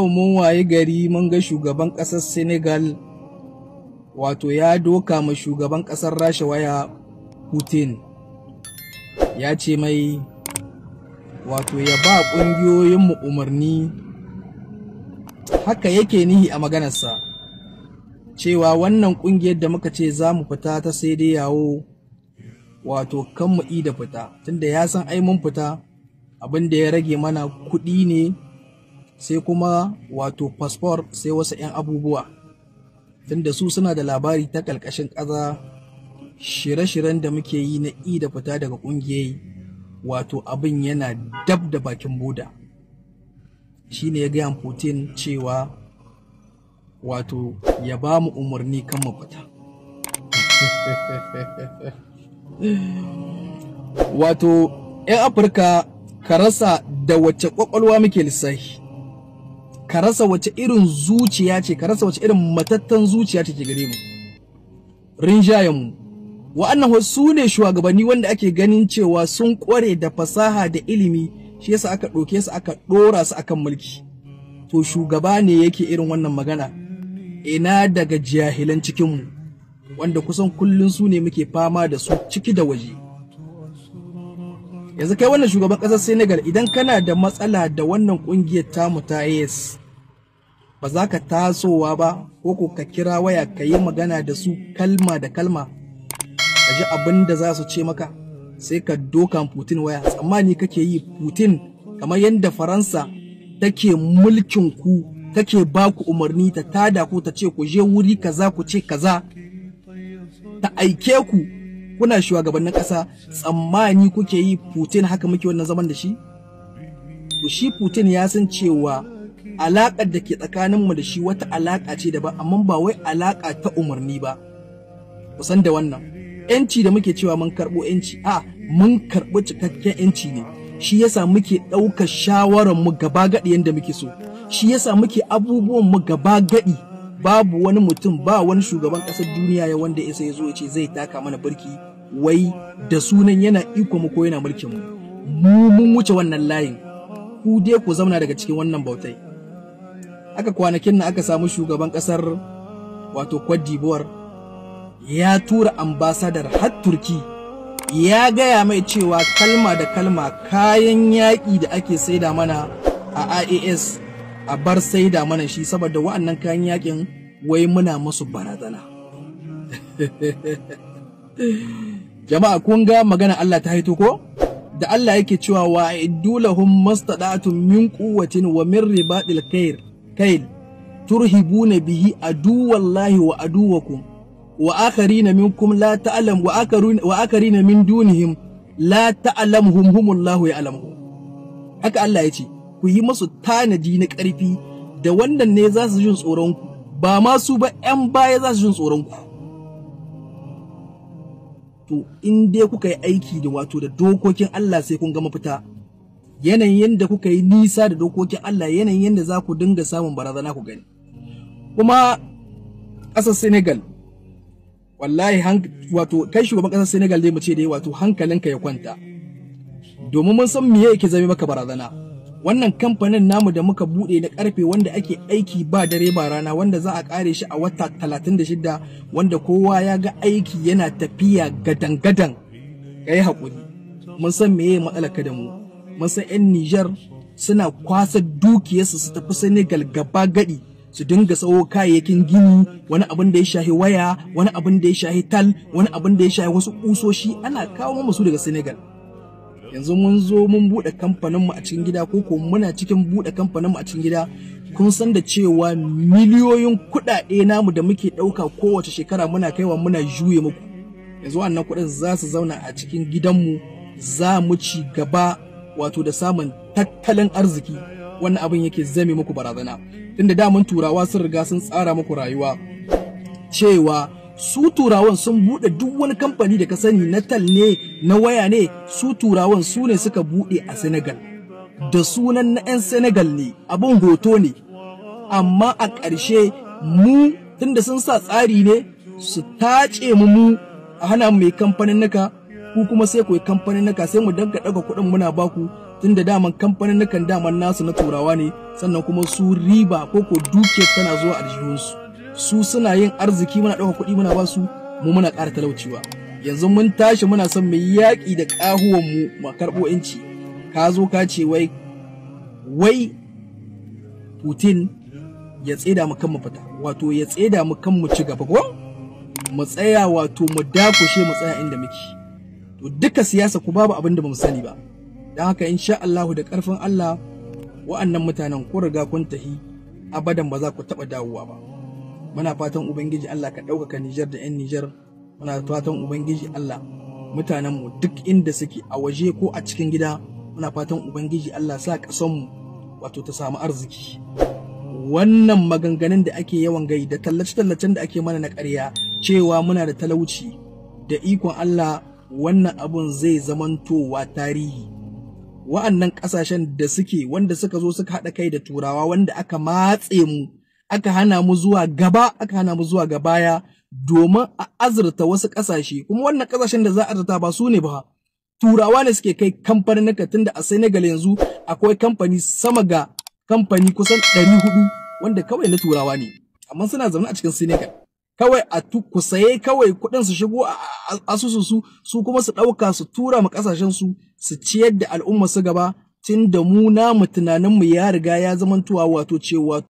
yau mun waye gari mun ga shugaban ƙasar Senegal wato ya doka ma shugaban ƙasar Rasha waya Putin, ya ce mai wato ya ba ƙungiyoyinmu umarni, haka yake nihi a maganarsa cewa wannan ƙungiyar da muka ce za mu fita ta sai dai yawo wato kan mu da fita, tunda ya san ai mun fita abin da ya rage mana kuɗi ne sai kuma wato fasfor sai wasu 'yan abubuwa, tunda su suna da labari ta ƙarƙashin ƙasa shirye-shiryen da muke yi na da fita daga ƙungiyoyi, wato abin yana dab da bakin boda. Shi ne ya gaya Putin cewa wato ya ba mu umarni kan mu fita. Wato 'yan Afirka ka rasa da wace ƙwaƙwalwa muke lissafi, ka rasa wace irin zuciya ce, ka rasa wace irin matattan zuciya take gare mu. Rinjayenmu wa'annan su ne shugabanni wanda ake ganin cewa sun ƙware da fasaha da ilimi, shi yasa aka ɗauke su aka ɗora su akan mulki. To shugaba ne yake irin wannan magana, ina daga jahilan cikinmu wanda kusan kullum su ne muke fama da su ciki da waje. Yanzu kai wannan shugaban ƙasar Senegal, idan kana da matsala da wannan ƙungiyar tamu ta AES, ba za ka tasowa ba ko ka kira waya ka yi magana da su kalma da kalma ka ji abin da za su ce maka, sai ka doka Putin waya. Tsammani kake yi Putin kamar yadda Faransa take mulkin ku, take ba ku umarni, ta tada ku, ta ce ku je wuri kaza ku ce kaza, ta aike ku kuna shugabannin ƙasa, tsammani kuke yi Putin haka muke wannan zaman da shi? To shi Putin ya san cewa alaƙar da ke tsakaninmu da shi wata alaƙa ce daban, amma ba wai alaƙa ta umarni ba. Kusan da wannan ‘yanci da muke cewa mun karɓo ‘yanci, mun karɓi cikakken ‘yanci ne. Shi yasa muke ɗaukar shawararmu gaba gaɗi yadda muke so, shi yasa muke abubuwanmu gaba gaɗi. Babu wani mutum, ba wani shugaban ƙasar duniya ya wanda ya zo ya ce zai taka mana birki wai da sunan yana iko mu ko yana mulkin mu. Mu mun wuce wannan layin, ku dai ku zauna daga cikin wannan bautai. Aka kwanakin nan aka samu shugaban ƙasar wato Cote d'Ivoire ya tura ambasadar har Turki, ya gaya mai cewa kalma da kalma kayan yaƙi da ake saida mana a IAS a bar saida mana shi, saboda wa'annan kayan yaƙin wai muna musu barazana. Jama'a kun ga magana Allah ta haito ko? Da Allah yake cewa wa iddu lahum mastada'atun min quwwatin wa min ribatil kayl turhibuna bihi aduwallahi wa aduwakum wa akharina minkum la ta'lam wa akharina min dunihim la ta'lamuhum humullahu ya'lamuhum. Haka Allah ya ce ku yi musu tanadi na ƙarfi, da wannan ne za su jin tsoron ku, ba ma su ba 'yan baya za su jin tsoron ku. To in dai kuka yi aiki da wato da dokokin Allah sai kun ga mafita. Yanayin yadda kuka yi nisa da dokokin Allah, yanayin yadda za ku dinga samun barazana ku gani. Kuma ƙasar Senegal, wallahi wato kai shugaban ƙasar Senegal dai mu ce dai wato hankalinka ya kwanta, domin mun san me yake zame maka barazana. Wannan kamfanin namu da muka bude na karfe wanda ake aiki ba dare ba rana, wanda za a kare shi a wata 36, wanda kowa ya ga aiki yana tafiya gadan-gadan, kai hakuri. Mun san meye matsalar ka da mu, mun san 'yan Niger suna kwasa dukiyarsu su tafi Senegal gaba gadi, su dinga sawo kayayyakin gini, wani abin da ya shahi waya, wani abin da ya shahi tal, wani abin da ya shahi wasu kusoshi, ana kawo musu daga Senegal. Yanzu mun zo mun buɗe kamfaninmu a cikin gida, ko muna cikin buɗe kamfaninmu a cikin gida. Kun san da cewa miliyoyin kuɗaɗe namu da muke ɗauka kowace shekara muna kaiwa muna juye muku. Yanzu wannan kuɗin za su zauna a cikin gidanmu, za mu ci gaba wato da samun tattalin arziki. Wannan abin yake zame muku barazana, tunda daman turawa sun riga sun tsara muku rayuwa cewa su turawan sun bude duk wani kamfani da ka sani na tal ne, na waya ne, su turawan su ne suka bude a Senegal da sunan na 'yan Senegal ne, abin hoto ne. Amma a ƙarshe mu tunda sun sa tsari ne su tace mu a hana mu mai kamfanin naka, ku kuma sai ku yi kamfanin naka, sai mu daga kuɗin muna baku, tunda daman kamfanin daman nasu na turawa ne, sannan kuma su riba ko dukiyar tana zuwa aljihunsu, su suna yin arziki, muna ɗauka kuɗi muna ba su, mu muna ƙara talaucewa. Yanzu mun tashi muna son mu yaƙi da ƙahuwan mu karɓo inci, ka zo ka ce wai Putin ya tseda mu kan mu fita, wato ya tseda mu kan mu ci gaba, ko mu tsaya wato mu dakushe mu tsaya inda muke. To duka siyasa ku babu abin da bamu sani ba, dan haka insha Allah da ƙarfin Allah wa'annan mutanen ku riga kun tahi abadan ba za ku taɓa dawowa ba. Muna fatan ubangiji Allah ka ɗaukaka Nijar da 'yan Nijar, muna fatan ubangiji Allah mutanen mu duk inda suke a waje ko a cikin gida, muna fatan ubangiji Allah sa ƙasar mu wato ta samu arziki. Wannan maganganun da ake yawan gai da tallace-tallacen da ake mana na ƙarya cewa muna da talauci, da ikon Allah wannan abun zai zamantowa tarihi. Wa'annan ƙasashen da suke wanda suka zo suka haɗa kai da turawa, wanda aka matse mu, aka hana mu zuwa gaba, aka hana mu zuwa baya domin a azurta wasu ƙasashe, kuma wannan ƙasashen da za a azurta ba su ne ba, turawa ne suke kai kamfanin tunda a Senegal yanzu akwai kamfani sama ga kamfani kusan 400 wanda kawai na turawa ne, amma suna zaune a cikin Senegal. Kawai ku saye kawai kuɗin su shigo a asusun su kuma su ɗauka su tura ma ƙasashen su ciyar da al'umma su gaba, tun da mu namu tunanin mu ya riga ya zamantowa wato cewa